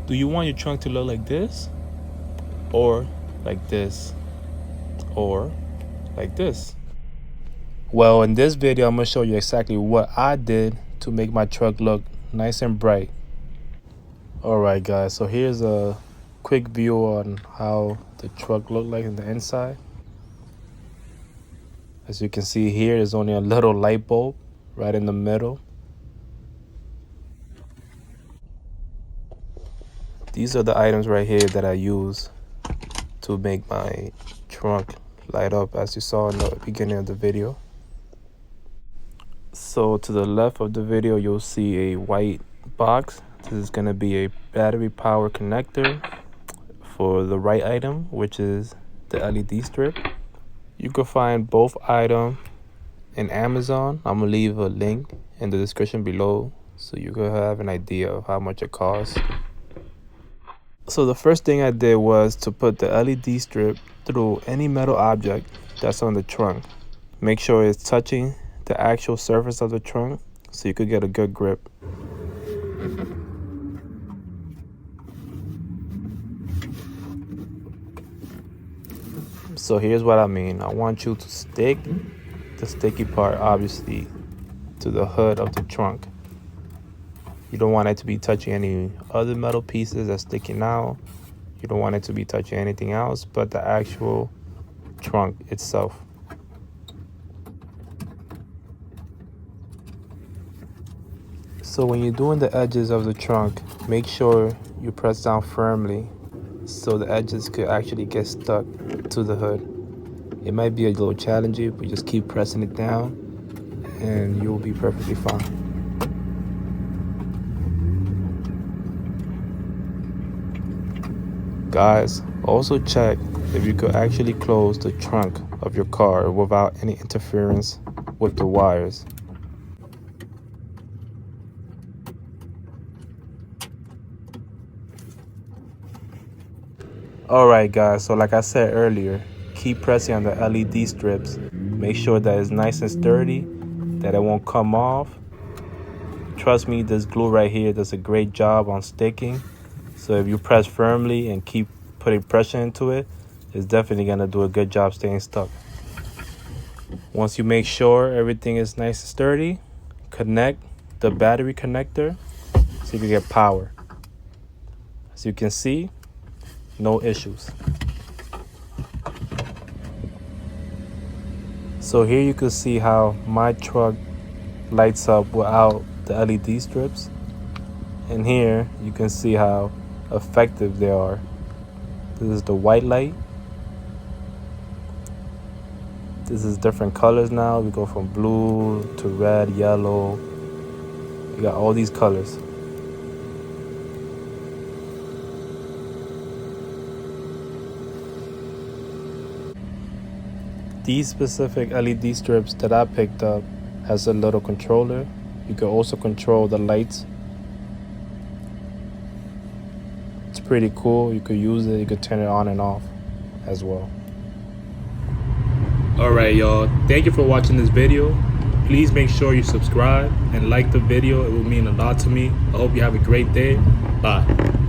Do you want your trunk to look like this? Or like this? Or like this? Well, in this video, I'm going to show you exactly what I did to make my truck look nice and bright. Alright guys, so here's a quick view on how the truck looked like in the inside. As you can see here, there's only a little light bulb right in the middle. These are the items right here that I use to make my trunk light up, as you saw in the beginning of the video. So to the left of the video, you'll see a white box. This is going to be a battery power connector for the right item, which is the LED strip. You can find both items in Amazon. I'm going to leave a link in the description below so you can have an idea of how much it costs. So the first thing I did was to put the LED strip through any metal object that's on the trunk. Make sure it's touching the actual surface of the trunk so you could get a good grip. So here's what I mean. I want you to stick the sticky part obviously to the hood of the trunk. You don't want it to be touching any other metal pieces that's sticking out. You don't want it to be touching anything else but the actual trunk itself. So when you're doing the edges of the trunk, make sure you press down firmly so the edges could actually get stuck to the hood. It might be a little challenging, but just keep pressing it down and you'll be perfectly fine. Guys, also check if you could actually close the trunk of your car without any interference with the wires. Alright guys, so like I said earlier, keep pressing on the LED strips. Make sure that it's nice and sturdy, that it won't come off. Trust me, this glue right here does a great job on sticking. So if you press firmly and keep putting pressure into it, it's definitely going to do a good job staying stuck. Once you make sure everything is nice and sturdy, connect the battery connector so you can get power. As you can see, no issues. So here you can see how my truck lights up without the LED strips. And here you can see how effective they are. This is the white light. This is different colors now. We go from blue to red, yellow. We got all these colors. These specific LED strips that I picked up has a little controller. You can also control the lights. It's pretty cool. You could use it. You could turn it on and off as well. Alright y'all, thank you for watching this video. Please make sure you subscribe and like the video. It will mean a lot to me. I hope you have a great day. Bye.